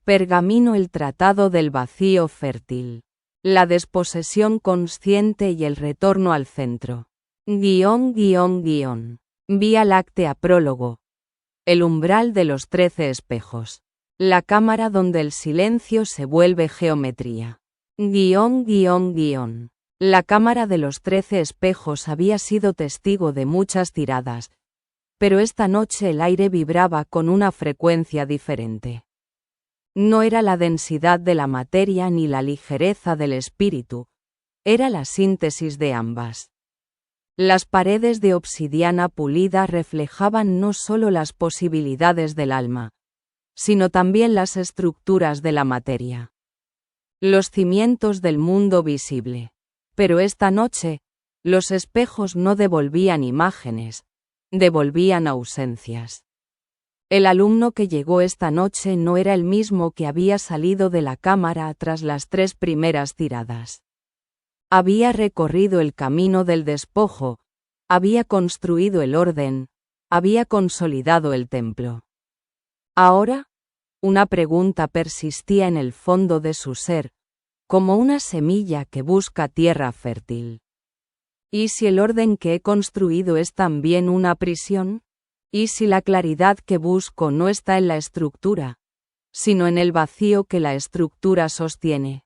Pergamino: el tratado del vacío fértil. La desposesión consciente y el retorno al centro. Vía Láctea. Prólogo. El umbral de los 13 espejos. La cámara donde el silencio se vuelve geometría. La cámara de los 13 espejos había sido testigo de muchas tiradas, pero esta noche el aire vibraba con una frecuencia diferente. No era la densidad de la materia ni la ligereza del espíritu, era la síntesis de ambas. Las paredes de obsidiana pulida reflejaban no solo las posibilidades del alma, sino también las estructuras de la materia. Los cimientos del mundo visible. Pero esta noche, los espejos no devolvían imágenes, devolvían ausencias. El alumno que llegó esta noche no era el mismo que había salido de la cámara tras las 3 primeras tiradas. Había recorrido el camino del despojo, había construido el orden, había consolidado el templo. Ahora, una pregunta persistía en el fondo de su ser, como una semilla que busca tierra fértil. ¿Y si el orden que he construido es también una prisión? ¿Y si la claridad que busco no está en la estructura, sino en el vacío que la estructura sostiene?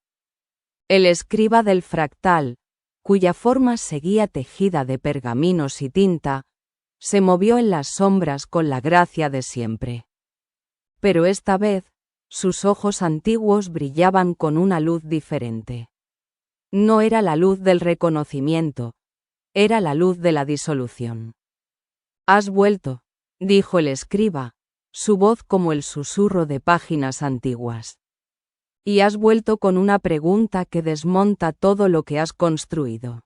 El escriba del fractal, cuya forma seguía tejida de pergaminos y tinta, se movió en las sombras con la gracia de siempre. Pero esta vez, sus ojos antiguos brillaban con una luz diferente. No era la luz del reconocimiento, era la luz de la disolución. «Has vuelto», dijo el escriba, su voz como el susurro de páginas antiguas. «Y has vuelto con una pregunta que desmonta todo lo que has construido.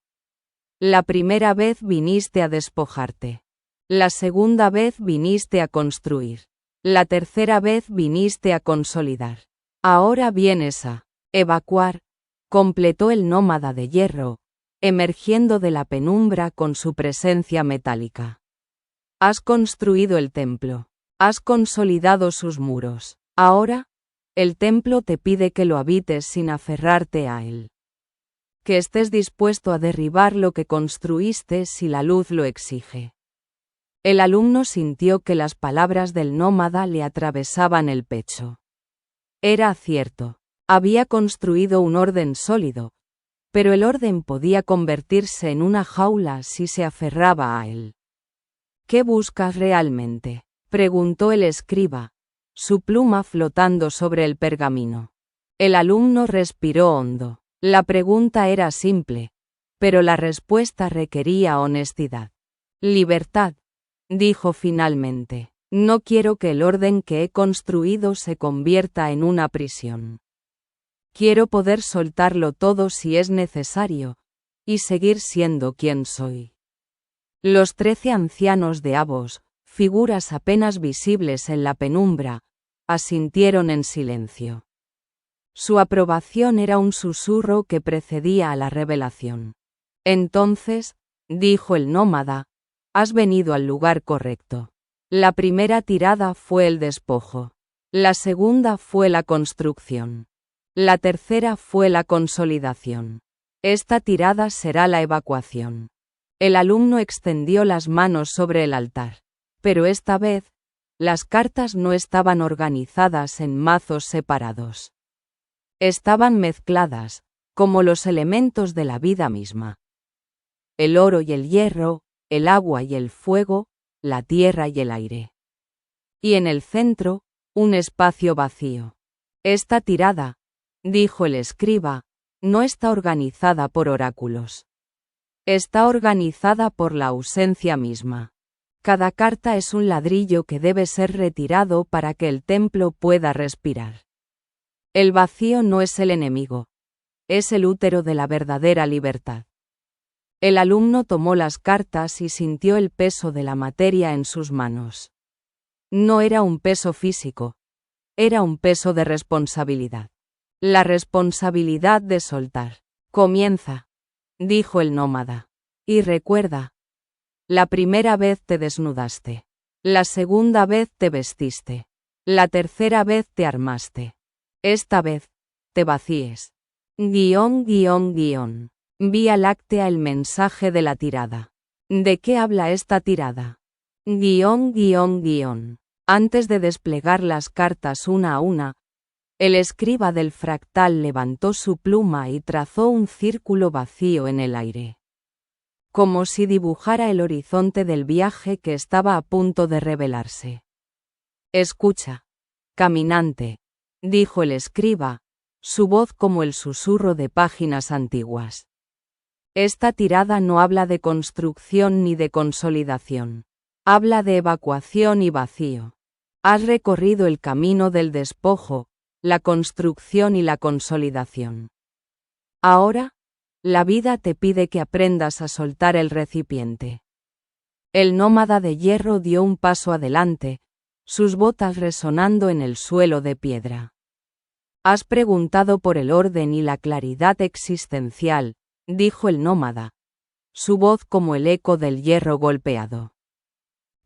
La primera vez viniste a despojarte. La segunda vez viniste a construir. La tercera vez viniste a consolidar. Ahora vienes a evacuar», completó el nómada de hierro, emergiendo de la penumbra con su presencia metálica. «Has construido el templo. Has consolidado sus muros. Ahora, el templo te pide que lo habites sin aferrarte a él. Que estés dispuesto a derribar lo que construiste si la luz lo exige». El alumno sintió que las palabras del nómada le atravesaban el pecho. Era cierto, había construido un orden sólido, pero el orden podía convertirse en una jaula si se aferraba a él. «¿Qué buscas realmente?», preguntó el escriba, su pluma flotando sobre el pergamino. El alumno respiró hondo. La pregunta era simple, pero la respuesta requería honestidad. «Libertad», dijo finalmente. «No quiero que el orden que he construido se convierta en una prisión. Quiero poder soltarlo todo si es necesario, y seguir siendo quien soy». Los 13 ancianos de Abos, figuras apenas visibles en la penumbra, asintieron en silencio. Su aprobación era un susurro que precedía a la revelación. «Entonces», dijo el nómada, «has venido al lugar correcto. La primera tirada fue el despojo. La segunda fue la construcción. La tercera fue la consolidación. Esta tirada será la evacuación». El alumno extendió las manos sobre el altar. Pero esta vez, las cartas no estaban organizadas en mazos separados. Estaban mezcladas, como los elementos de la vida misma. El oro y el hierro, el agua y el fuego, la tierra y el aire. Y en el centro, un espacio vacío. «Esta tirada», dijo el escriba, «no está organizada por oráculos. Está organizada por la ausencia misma. Cada carta es un ladrillo que debe ser retirado para que el templo pueda respirar. El vacío no es el enemigo. Es el útero de la verdadera libertad». El alumno tomó las cartas y sintió el peso de la materia en sus manos. No era un peso físico. Era un peso de responsabilidad. La responsabilidad de soltar. «Comienza», dijo el nómada. «Y recuerda. La primera vez te desnudaste. La segunda vez te vestiste. La tercera vez te armaste. Esta vez, te vacíes. Vía Láctea. El mensaje de la tirada. ¿De qué habla esta tirada? Antes de desplegar las cartas una a una, el escriba del fractal levantó su pluma y trazó un círculo vacío en el aire. Como si dibujara el horizonte del viaje que estaba a punto de revelarse. Escucha, caminante, dijo el escriba, su voz como el susurro de páginas antiguas. Esta tirada no habla de construcción ni de consolidación. Habla de evacuación y vacío. Has recorrido el camino del despojo, la construcción y la consolidación. Ahora, la vida te pide que aprendas a soltar el recipiente. El nómada de hierro dio un paso adelante, sus botas resonando en el suelo de piedra. Has preguntado por el orden y la claridad existencial, dijo el nómada, su voz como el eco del hierro golpeado.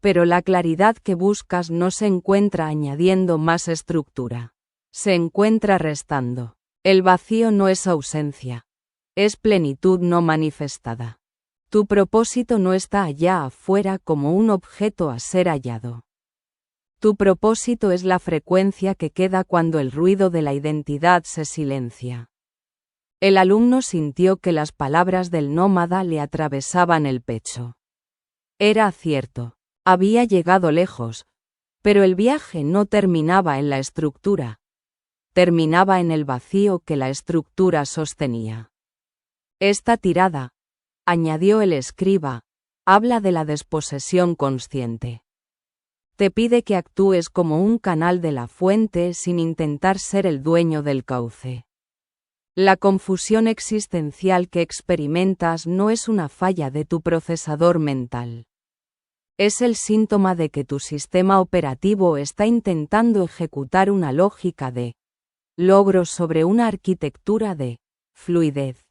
Pero la claridad que buscas no se encuentra añadiendo más estructura. Se encuentra restando. El vacío no es ausencia. Es plenitud no manifestada. Tu propósito no está allá afuera como un objeto a ser hallado. Tu propósito es la frecuencia que queda cuando el ruido de la identidad se silencia. El alumno sintió que las palabras del nómada le atravesaban el pecho. Era cierto, había llegado lejos, pero el viaje no terminaba en la estructura. Terminaba en el vacío que la estructura sostenía. Esta tirada, añadió el escriba, habla de la desposesión consciente. Te pide que actúes como un canal de la fuente sin intentar ser el dueño del cauce. La confusión existencial que experimentas no es una falla de tu procesador mental. Es el síntoma de que tu sistema operativo está intentando ejecutar una lógica de logro sobre una arquitectura de fluidez.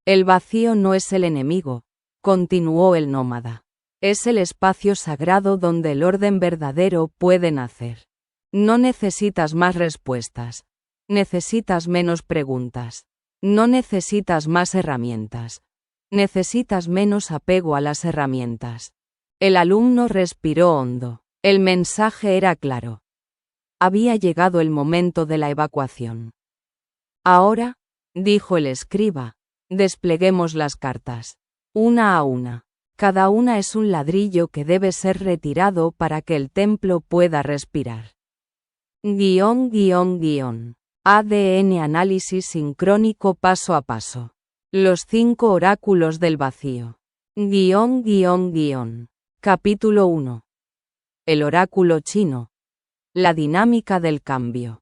El vacío no es el enemigo, continuó el nómada. Es el espacio sagrado donde el orden verdadero puede nacer. No necesitas más respuestas. Necesitas menos preguntas. No necesitas más herramientas. Necesitas menos apego a las herramientas. El alumno respiró hondo. El mensaje era claro. Había llegado el momento de la evacuación. Ahora, dijo el escriba, despleguemos las cartas. Una a una. Cada una es un ladrillo que debe ser retirado para que el templo pueda respirar. ADN análisis sincrónico paso a paso. Los 5 oráculos del vacío. Capítulo 1. El oráculo chino. La dinámica del cambio.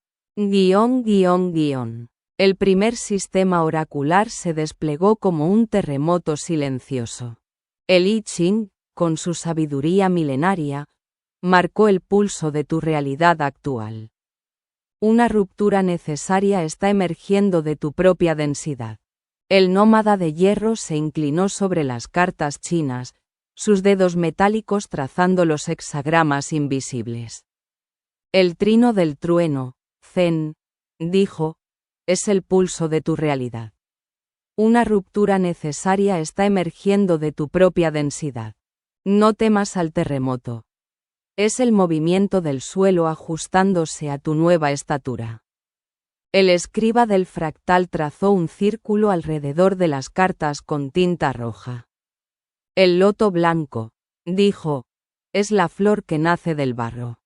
El primer sistema oracular se desplegó como un terremoto silencioso. El I Ching, con su sabiduría milenaria, marcó el pulso de tu realidad actual. Una ruptura necesaria está emergiendo de tu propia densidad. El nómada de hierro se inclinó sobre las cartas chinas, sus dedos metálicos trazando los hexagramas invisibles. El trino del trueno, Zen, dijo, es el pulso de tu realidad. Una ruptura necesaria está emergiendo de tu propia densidad. No temas al terremoto. Es el movimiento del suelo ajustándose a tu nueva estatura. El escriba del fractal trazó un círculo alrededor de las cartas con tinta roja. El loto blanco, dijo, es la flor que nace del barro.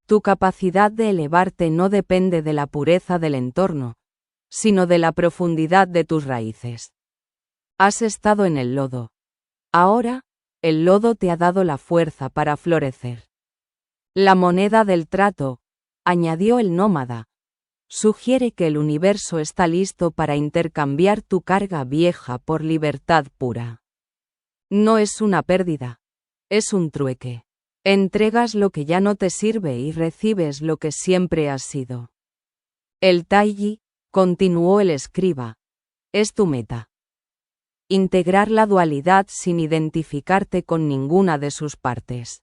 Tu capacidad de elevarte no depende de la pureza del entorno, sino de la profundidad de tus raíces. Has estado en el lodo. Ahora, el lodo te ha dado la fuerza para florecer. La moneda del trato, añadió el nómada, sugiere que el universo está listo para intercambiar tu carga vieja por libertad pura. No es una pérdida, es un trueque. Entregas lo que ya no te sirve y recibes lo que siempre has sido. El Taiji, continuó el escriba, es tu meta. Integrar la dualidad sin identificarte con ninguna de sus partes.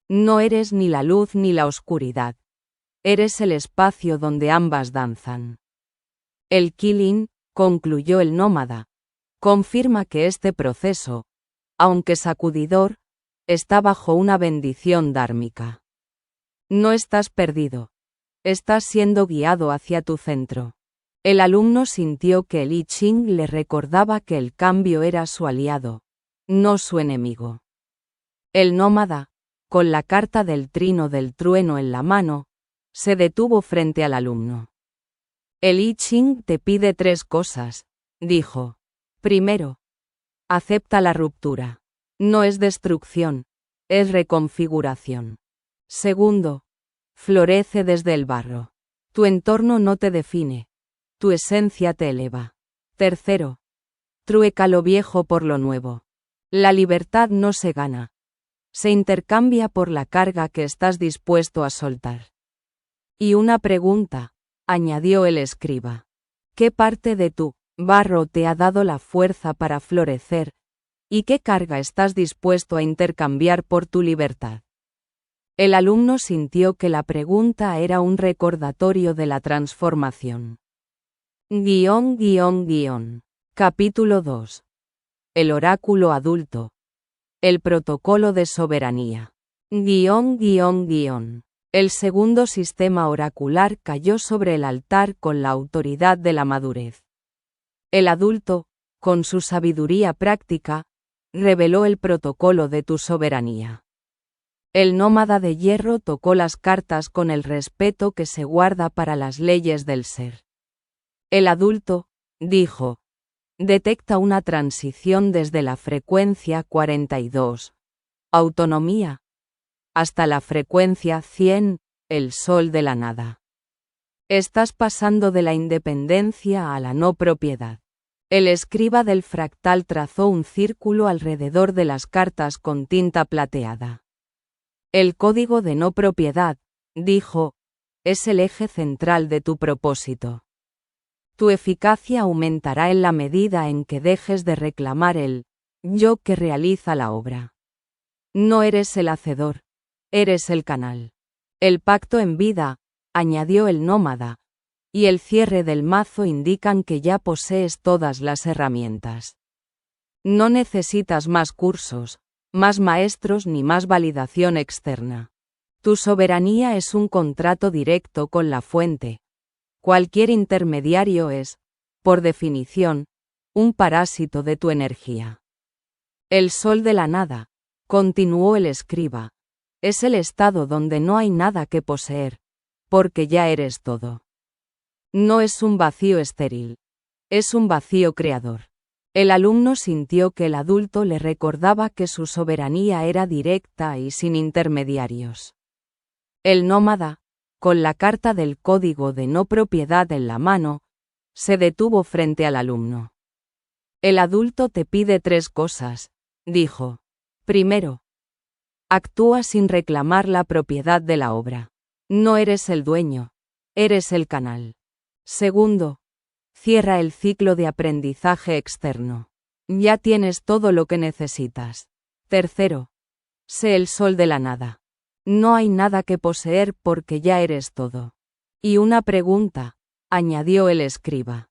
No eres ni la luz ni la oscuridad. Eres el espacio donde ambas danzan. El Killing, concluyó el nómada, confirma que este proceso, aunque sacudidor, está bajo una bendición dármica. No estás perdido. Estás siendo guiado hacia tu centro. El alumno sintió que el I Ching le recordaba que el cambio era su aliado, no su enemigo. El nómada, con la carta del trino del trueno en la mano, se detuvo frente al alumno. El I Ching te pide 3 cosas, dijo. Primero, acepta la ruptura. No es destrucción, es reconfiguración. Segundo, florece desde el barro. Tu entorno no te define, tu esencia te eleva. Tercero, trueca lo viejo por lo nuevo. La libertad no se gana, se intercambia por la carga que estás dispuesto a soltar. Y una pregunta, añadió el escriba. ¿Qué parte de tu barro te ha dado la fuerza para florecer, y qué carga estás dispuesto a intercambiar por tu libertad? El alumno sintió que la pregunta era un recordatorio de la transformación. Capítulo 2. El oráculo adulto. El protocolo de soberanía. El segundo sistema oracular cayó sobre el altar con la autoridad de la madurez. El adulto, con su sabiduría práctica, reveló el protocolo de tu soberanía. El nómada de hierro tocó las cartas con el respeto que se guarda para las leyes del ser. El adulto, dijo, detecta una transición desde la frecuencia 42, autonomía, hasta la frecuencia 100, el sol de la nada. Estás pasando de la independencia a la no propiedad. El escriba del fractal trazó un círculo alrededor de las cartas con tinta plateada. El código de no propiedad, dijo, es el eje central de tu propósito. Tu eficacia aumentará en la medida en que dejes de reclamar el yo que realiza la obra. No eres el hacedor, eres el canal. El pacto en vida, añadió el nómada, y el cierre del mazo indican que ya posees todas las herramientas. No necesitas más cursos, más maestros ni más validación externa. Tu soberanía es un contrato directo con la fuente. Cualquier intermediario es, por definición, un parásito de tu energía. El sol de la nada, continuó el escriba, es el estado donde no hay nada que poseer, porque ya eres todo. No es un vacío estéril, es un vacío creador. El alumno sintió que el adulto le recordaba que su soberanía era directa y sin intermediarios. El nómada, con la carta del código de no propiedad en la mano, se detuvo frente al alumno. El adulto te pide 3 cosas, dijo. Primero, actúa sin reclamar la propiedad de la obra. No eres el dueño, eres el canal. Segundo, cierra el ciclo de aprendizaje externo. Ya tienes todo lo que necesitas. Tercero, sé el sol de la nada. No hay nada que poseer porque ya eres todo. Y una pregunta, añadió el escriba.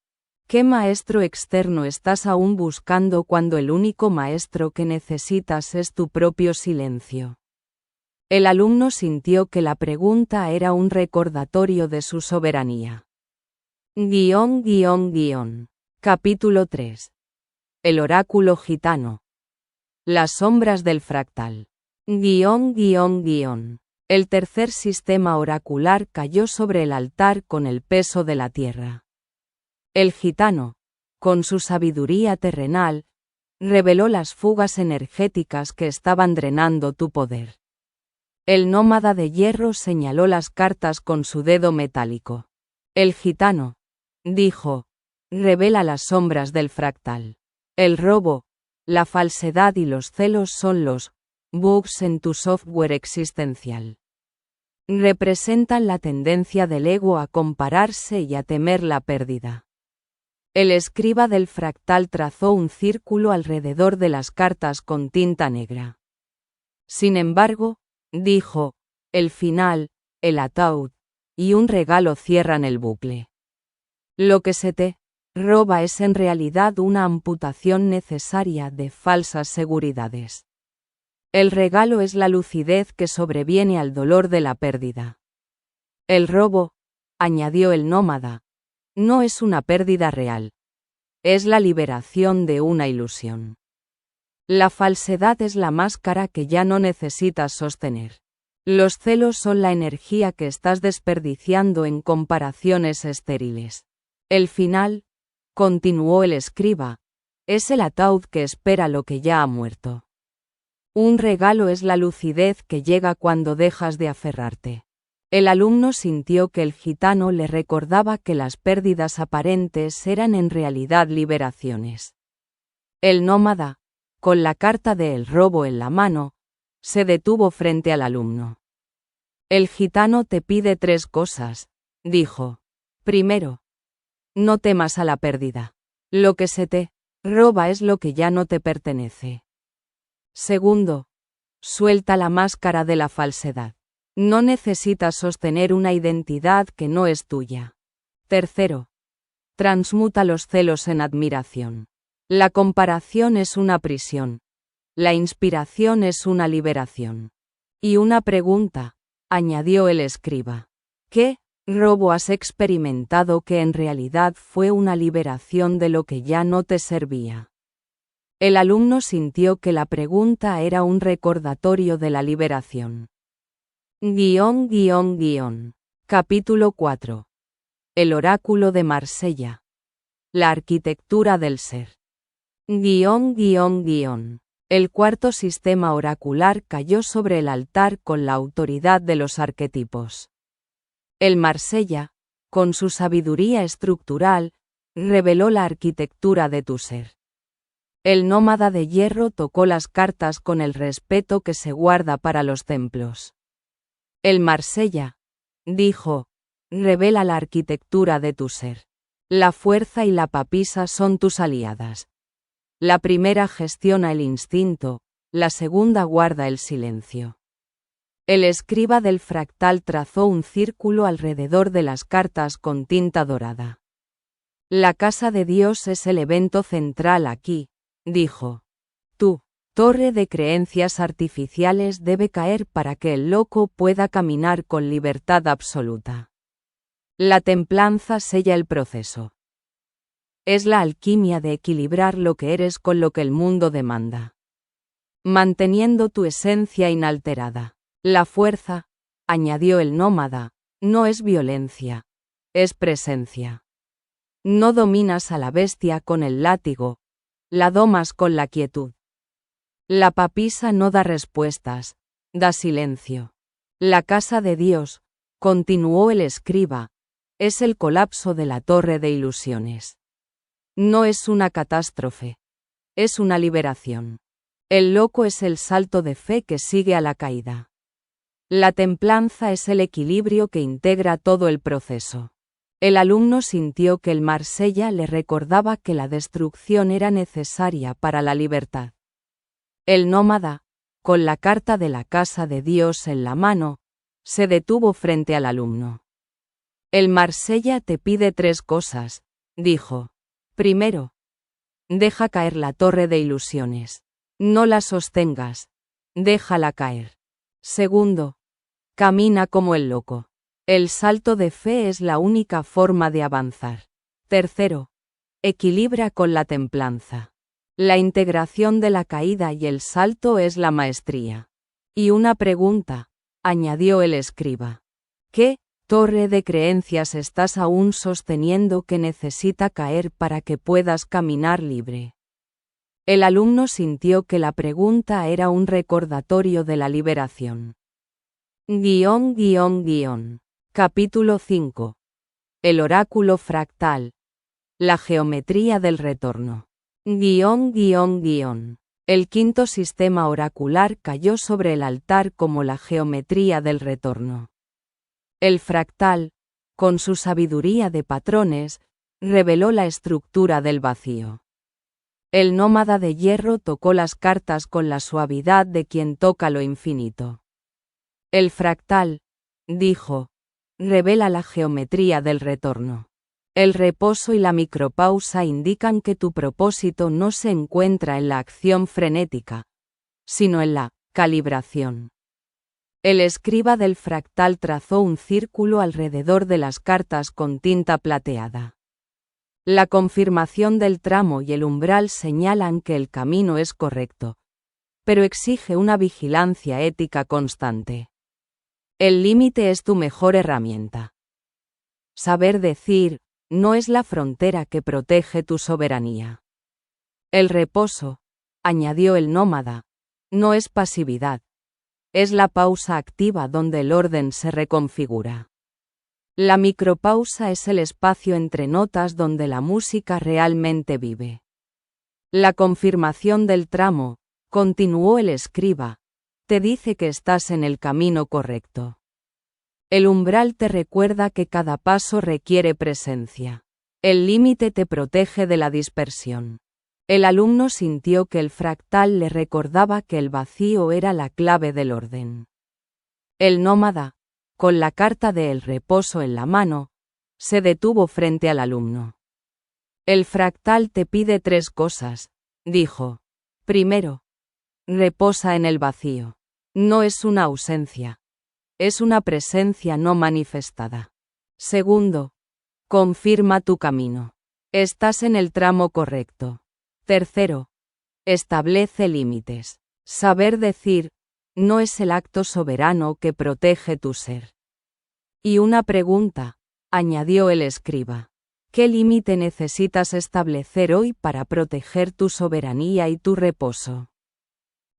¿Qué maestro externo estás aún buscando cuando el único maestro que necesitas es tu propio silencio? El alumno sintió que la pregunta era un recordatorio de su soberanía. Capítulo 3. El oráculo gitano. Las sombras del fractal. El tercer sistema oracular cayó sobre el altar con el peso de la tierra. El gitano, con su sabiduría terrenal, reveló las fugas energéticas que estaban drenando tu poder. El nómada de hierro señaló las cartas con su dedo metálico. El gitano, dijo, revela las sombras del fractal. El robo, la falsedad y los celos son los bugs en tu software existencial. Representan la tendencia del ego a compararse y a temer la pérdida. El escriba del fractal trazó un círculo alrededor de las cartas con tinta negra. Sin embargo, dijo, el final, el ataúd, y un regalo cierran el bucle. Lo que se te roba es en realidad una amputación necesaria de falsas seguridades. El regalo es la lucidez que sobreviene al dolor de la pérdida. El robo, añadió el nómada, no es una pérdida real. Es la liberación de una ilusión. La falsedad es la máscara que ya no necesitas sostener. Los celos son la energía que estás desperdiciando en comparaciones estériles. El final, continuó el escriba, es el ataúd que espera lo que ya ha muerto. Un regalo es la lucidez que llega cuando dejas de aferrarte. El alumno sintió que el gitano le recordaba que las pérdidas aparentes eran en realidad liberaciones. El nómada, con la carta de El robo en la mano, se detuvo frente al alumno. El gitano te pide 3 cosas, dijo. Primero, no temas a la pérdida. Lo que se te roba es lo que ya no te pertenece. Segundo, suelta la máscara de la falsedad. No necesitas sostener una identidad que no es tuya. Tercero, transmuta los celos en admiración. La comparación es una prisión. La inspiración es una liberación. Y una pregunta, añadió el escriba. ¿Qué robo has experimentado que en realidad fue una liberación de lo que ya no te servía? El alumno sintió que la pregunta era un recordatorio de la liberación. Capítulo 4. El oráculo de Marsella. La arquitectura del ser. El cuarto sistema oracular cayó sobre el altar con la autoridad de los arquetipos. El Marsella, con su sabiduría estructural, reveló la arquitectura de tu ser. El nómada de hierro tocó las cartas con el respeto que se guarda para los templos. El Marsella, dijo, revela la arquitectura de tu ser. La fuerza y la papisa son tus aliadas. La primera gestiona el instinto, la segunda guarda el silencio. El escriba del fractal trazó un círculo alrededor de las cartas con tinta dorada. La casa de Dios es el evento central aquí, dijo. Tú. Torre de creencias artificiales debe caer para que el loco pueda caminar con libertad absoluta. La templanza sella el proceso. Es la alquimia de equilibrar lo que eres con lo que el mundo demanda. Manteniendo tu esencia inalterada. La fuerza, añadió el nómada, no es violencia, es presencia. No dominas a la bestia con el látigo, la domas con la quietud. La papisa no da respuestas, da silencio. La casa de Dios, continuó el escriba, es el colapso de la torre de ilusiones. No es una catástrofe, es una liberación. El loco es el salto de fe que sigue a la caída. La templanza es el equilibrio que integra todo el proceso. El alumno sintió que el Marsella le recordaba que la destrucción era necesaria para la libertad. El nómada, con la carta de la casa de Dios en la mano, se detuvo frente al alumno. El Marsella te pide 3 cosas, dijo. Primero, deja caer la torre de ilusiones. No la sostengas, déjala caer. Segundo, camina como el loco. El salto de fe es la única forma de avanzar. Tercero, equilibra con la templanza. La integración de la caída y el salto es la maestría. Y una pregunta, añadió el escriba. ¿Qué torre de creencias estás aún sosteniendo que necesita caer para que puedas caminar libre? El alumno sintió que la pregunta era un recordatorio de la liberación. Capítulo 5. El oráculo fractal. La geometría del retorno. El quinto sistema oracular cayó sobre el altar como la geometría del retorno. El fractal, con su sabiduría de patrones, reveló la estructura del vacío. El nómada de hierro tocó las cartas con la suavidad de quien toca lo infinito. El fractal, dijo, revela la geometría del retorno. El reposo y la micropausa indican que tu propósito no se encuentra en la acción frenética, sino en la calibración. El escriba del fractal trazó un círculo alrededor de las cartas con tinta plateada. La confirmación del tramo y el umbral señalan que el camino es correcto, pero exige una vigilancia ética constante. El límite es tu mejor herramienta. Saber decir, no es la frontera que protege tu soberanía. El reposo, añadió el nómada, no es pasividad. Es la pausa activa donde el orden se reconfigura. La micropausa es el espacio entre notas donde la música realmente vive. La confirmación del tramo, continuó el escriba, te dice que estás en el camino correcto. El umbral te recuerda que cada paso requiere presencia. El límite te protege de la dispersión. El alumno sintió que el fractal le recordaba que el vacío era la clave del orden. El nómada, con la carta de El reposo en la mano, se detuvo frente al alumno. El fractal te pide 3 cosas, dijo. Primero, reposa en el vacío. No es una ausencia. Es una presencia no manifestada. Segundo, confirma tu camino. Estás en el tramo correcto. Tercero, establece límites. Saber decir, no es el acto soberano que protege tu ser. Y una pregunta, añadió el escriba. ¿Qué límite necesitas establecer hoy para proteger tu soberanía y tu reposo?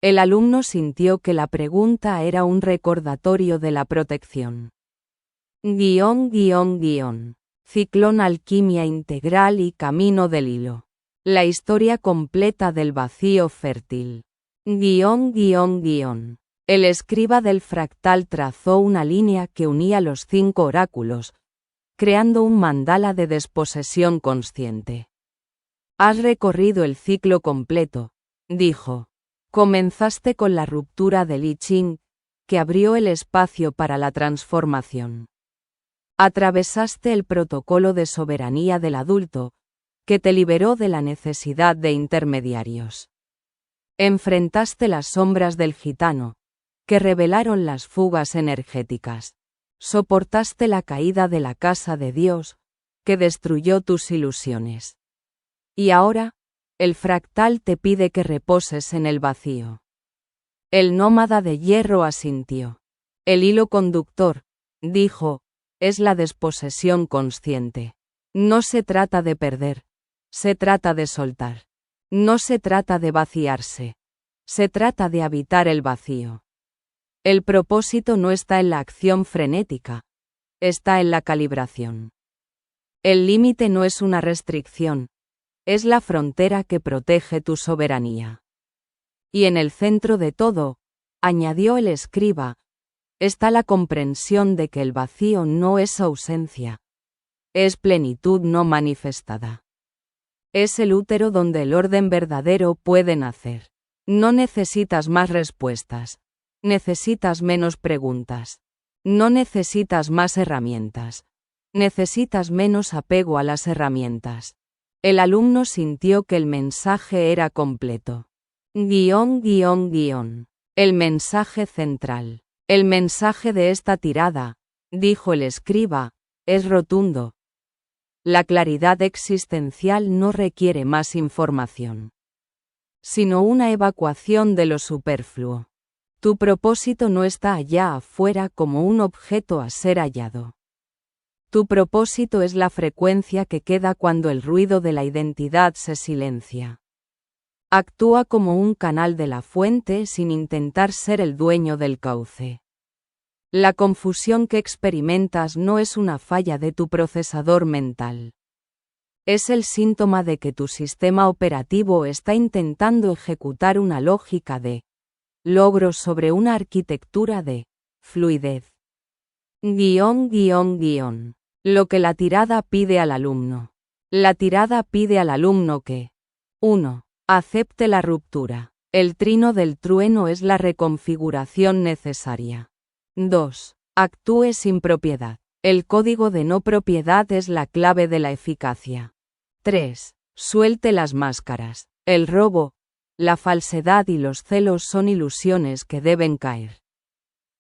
El alumno sintió que la pregunta era un recordatorio de la protección. Ciclón Alquimia Integral y Camino del Hilo. La historia completa del vacío fértil. El escriba del fractal trazó una línea que unía los 5 oráculos, creando un mandala de desposesión consciente. Has recorrido el ciclo completo, dijo. Comenzaste con la ruptura del I Ching, que abrió el espacio para la transformación. Atravesaste el protocolo de soberanía del adulto, que te liberó de la necesidad de intermediarios. Enfrentaste las sombras del gitano, que revelaron las fugas energéticas. Soportaste la caída de la casa de Dios, que destruyó tus ilusiones. Y ahora, el fractal te pide que reposes en el vacío. El nómada de hierro asintió. El hilo conductor, dijo, es la desposesión consciente. No se trata de perder, se trata de soltar. No se trata de vaciarse, se trata de habitar el vacío. El propósito no está en la acción frenética, está en la calibración. El límite no es una restricción, es la frontera que protege tu soberanía. Y en el centro de todo, añadió el escriba, está la comprensión de que el vacío no es ausencia, es plenitud no manifestada. Es el útero donde el orden verdadero puede nacer. No necesitas más respuestas, necesitas menos preguntas. No necesitas más herramientas, necesitas menos apego a las herramientas. El alumno sintió que el mensaje era completo. El mensaje central. El mensaje de esta tirada, dijo el escriba, es rotundo. La claridad existencial no requiere más información, sino una evacuación de lo superfluo. Tu propósito no está allá afuera como un objeto a ser hallado. Tu propósito es la frecuencia que queda cuando el ruido de la identidad se silencia. Actúa como un canal de la fuente sin intentar ser el dueño del cauce. La confusión que experimentas no es una falla de tu procesador mental. Es el síntoma de que tu sistema operativo está intentando ejecutar una lógica de logro sobre una arquitectura de fluidez. Lo que la tirada pide al alumno. La tirada pide al alumno que 1. Acepte la ruptura. El trino del trueno es la reconfiguración necesaria. 2. Actúe sin propiedad. El código de no propiedad es la clave de la eficacia. 3. Suelte las máscaras. El robo, la falsedad y los celos son ilusiones que deben caer.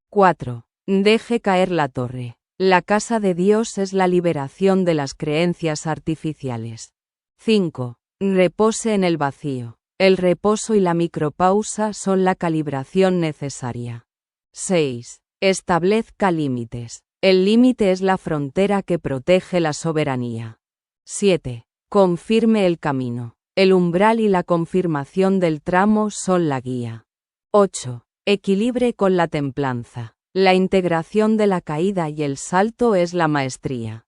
4. Deje caer la torre. La casa de Dios es la liberación de las creencias artificiales. 5. Repose en el vacío. El reposo y la micropausa son la calibración necesaria. 6. Establezca límites. El límite es la frontera que protege la soberanía. 7. Confirme el camino. El umbral y la confirmación del tramo son la guía. 8. Equilibre con la templanza. La integración de la caída y el salto es la maestría.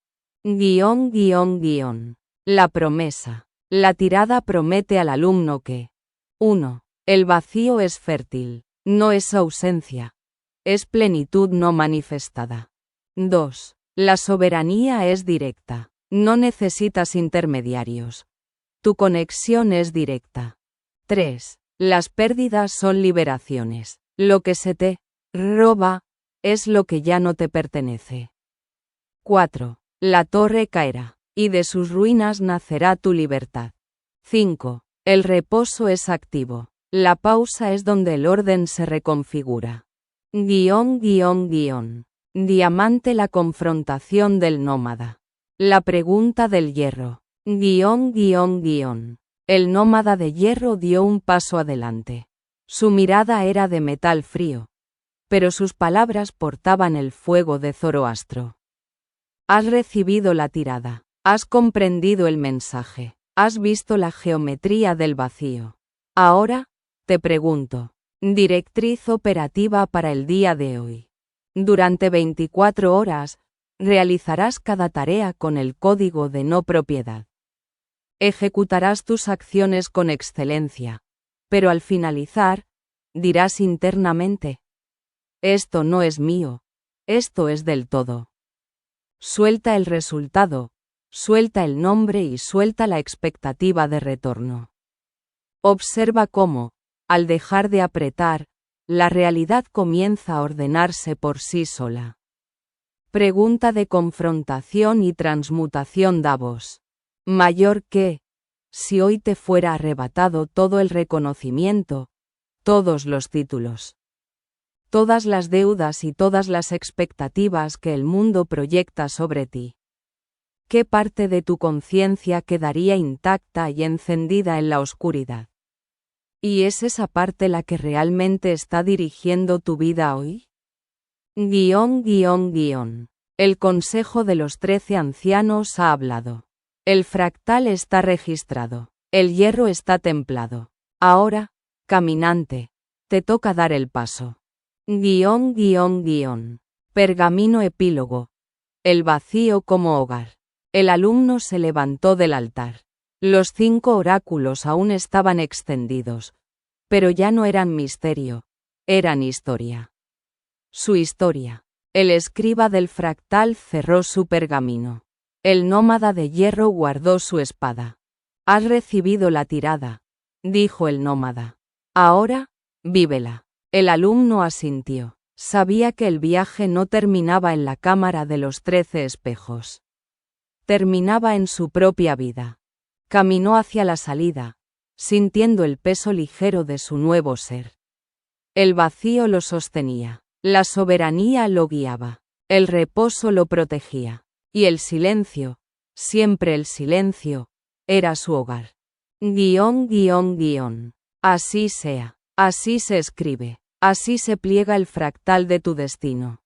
La promesa. La tirada promete al alumno que 1. El vacío es fértil, no es ausencia. Es plenitud no manifestada. 2. La soberanía es directa. No necesitas intermediarios. Tu conexión es directa. 3. Las pérdidas son liberaciones. Lo que se te roba es lo que ya no te pertenece. 4. La torre caerá, y de sus ruinas nacerá tu libertad. 5. El reposo es activo. La pausa es donde el orden se reconfigura. Diamante. La confrontación del nómada. La pregunta del hierro. El nómada de hierro dio un paso adelante. Su mirada era de metal frío, pero sus palabras portaban el fuego de Zoroastro. Has recibido la tirada. Has comprendido el mensaje. Has visto la geometría del vacío. Ahora, te pregunto, directriz operativa para el día de hoy. Durante 24 horas, realizarás cada tarea con el código de no propiedad. Ejecutarás tus acciones con excelencia, pero al finalizar, dirás internamente: esto no es mío, esto es del todo. Suelta el resultado, suelta el nombre y suelta la expectativa de retorno. Observa cómo, al dejar de apretar, la realidad comienza a ordenarse por sí sola. Pregunta de confrontación y transmutación Davos. Mayor que, si hoy te fuera arrebatado todo el reconocimiento, todos los títulos, todas las deudas y todas las expectativas que el mundo proyecta sobre ti. ¿Qué parte de tu conciencia quedaría intacta y encendida en la oscuridad? ¿Y es esa parte la que realmente está dirigiendo tu vida hoy? El Consejo de los 13 Ancianos ha hablado. El fractal está registrado. El hierro está templado. Ahora, caminante, te toca dar el paso. Pergamino epílogo. El vacío como hogar. El alumno se levantó del altar. Los 5 oráculos aún estaban extendidos, pero ya no eran misterio, eran historia. Su historia. El escriba del fractal cerró su pergamino. El nómada de hierro guardó su espada. Has recibido la tirada, dijo el nómada. Ahora, vívela. El alumno asintió. Sabía que el viaje no terminaba en la cámara de los 13 espejos. Terminaba en su propia vida. Caminó hacia la salida, sintiendo el peso ligero de su nuevo ser. El vacío lo sostenía, la soberanía lo guiaba, el reposo lo protegía, y el silencio, siempre el silencio, era su hogar. Así sea, así se escribe, así se pliega el fractal de tu destino.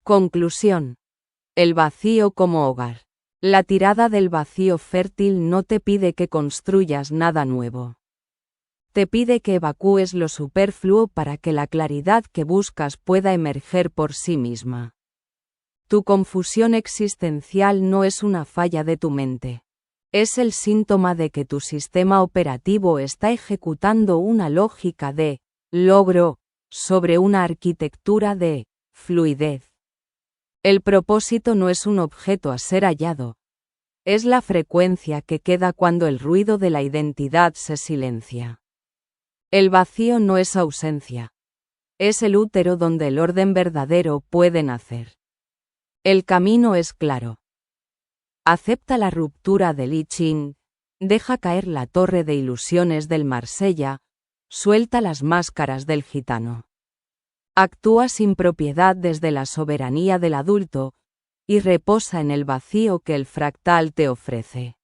Conclusión. El vacío como hogar. La tirada del vacío fértil no te pide que construyas nada nuevo. Te pide que evacúes lo superfluo para que la claridad que buscas pueda emerger por sí misma. Tu confusión existencial no es una falla de tu mente. Es el síntoma de que tu sistema operativo está ejecutando una lógica de logro sobre una arquitectura de fluidez. El propósito no es un objeto a ser hallado. Es la frecuencia que queda cuando el ruido de la identidad se silencia. El vacío no es ausencia. Es el útero donde el orden verdadero puede nacer. El camino es claro. Acepta la ruptura del I Ching, deja caer la torre de ilusiones del Marsella, suelta las máscaras del gitano. Actúa sin propiedad desde la soberanía del adulto, y reposa en el vacío que el fractal te ofrece.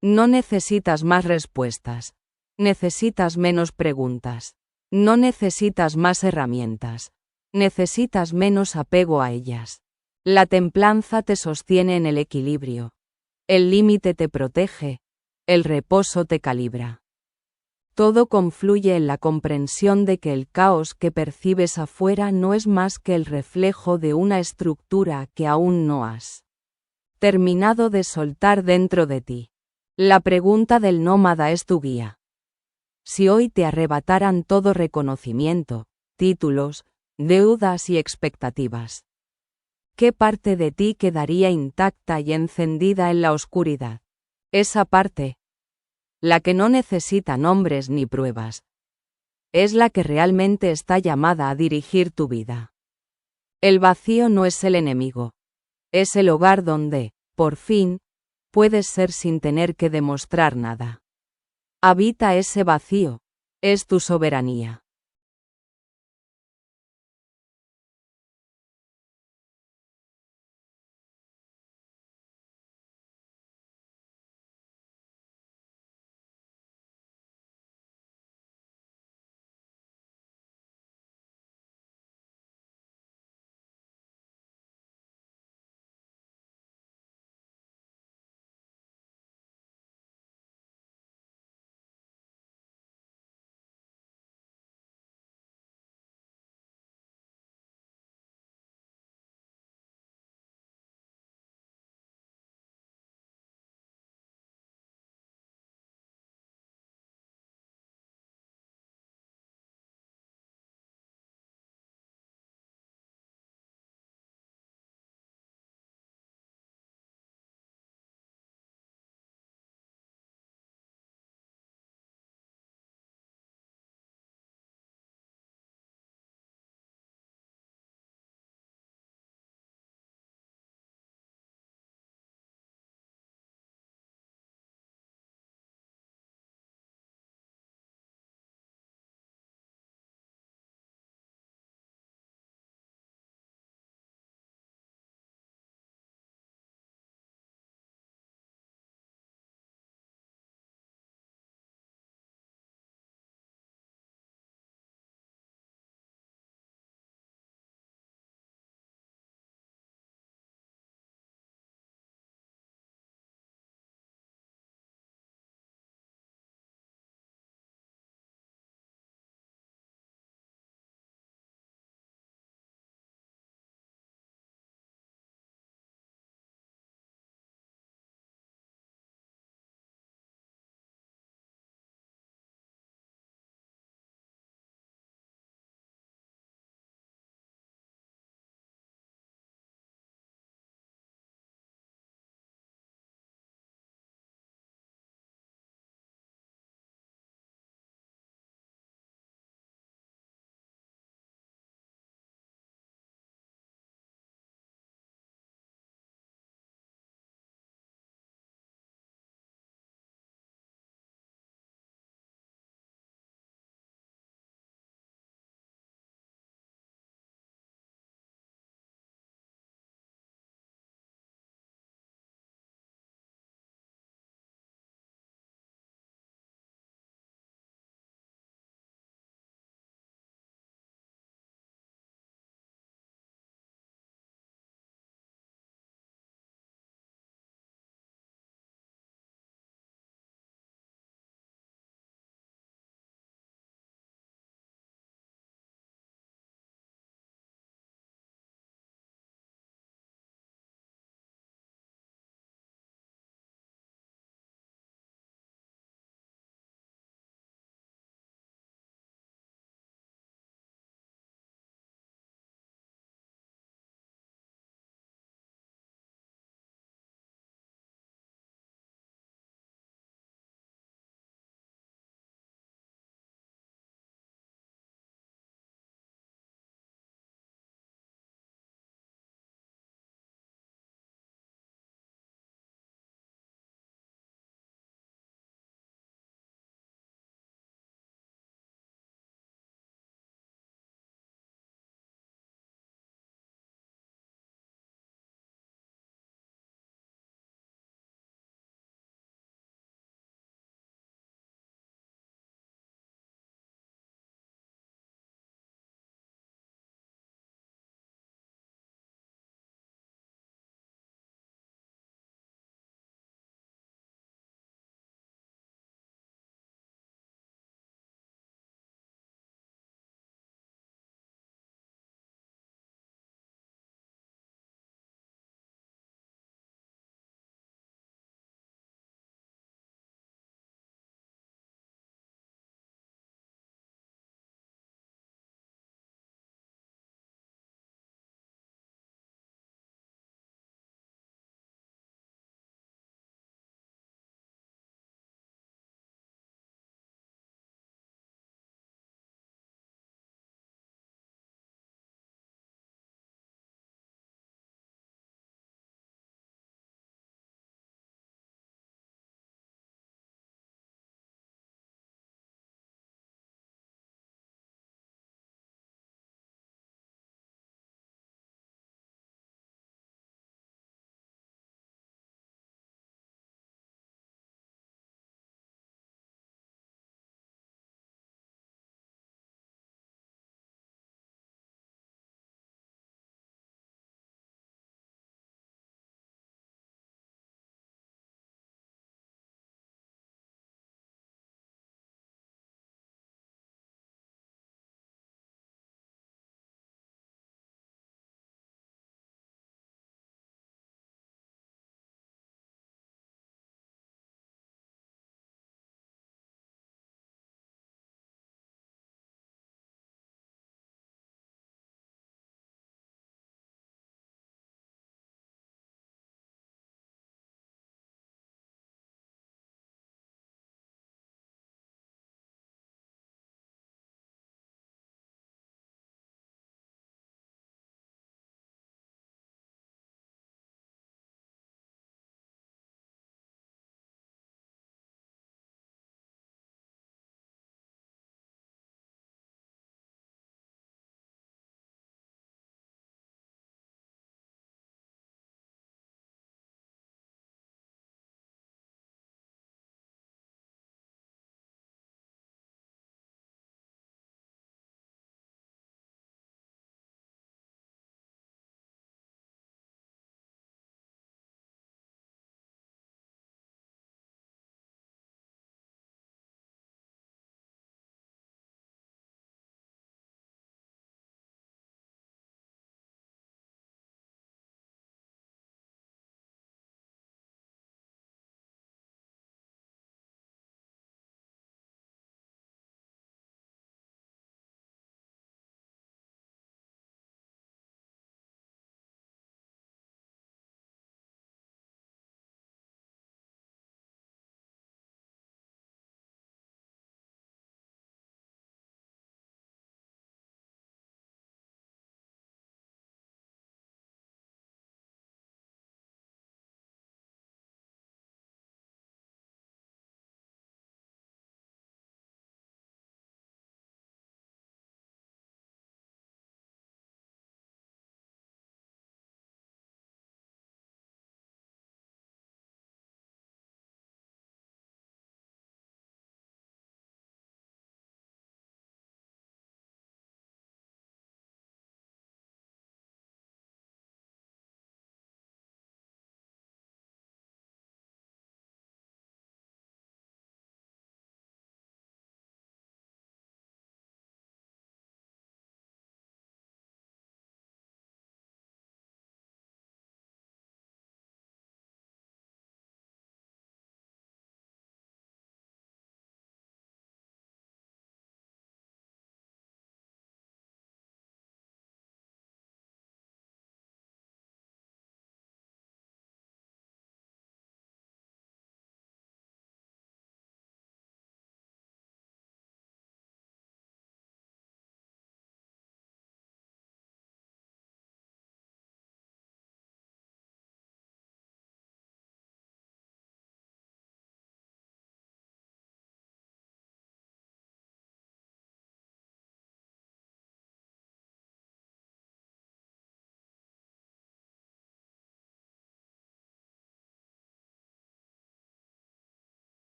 No necesitas más respuestas. Necesitas menos preguntas. No necesitas más herramientas. Necesitas menos apego a ellas. La templanza te sostiene en el equilibrio. El límite te protege. El reposo te calibra. Todo confluye en la comprensión de que el caos que percibes afuera no es más que el reflejo de una estructura que aún no has terminado de soltar dentro de ti. La pregunta del nómada es tu guía. Si hoy te arrebataran todo reconocimiento, títulos, deudas y expectativas, ¿qué parte de ti quedaría intacta y encendida en la oscuridad? Esa parte, la que no necesita nombres ni pruebas, es la que realmente está llamada a dirigir tu vida. El vacío no es el enemigo. Es el hogar donde, por fin, puedes ser sin tener que demostrar nada. Habita ese vacío. Es tu soberanía.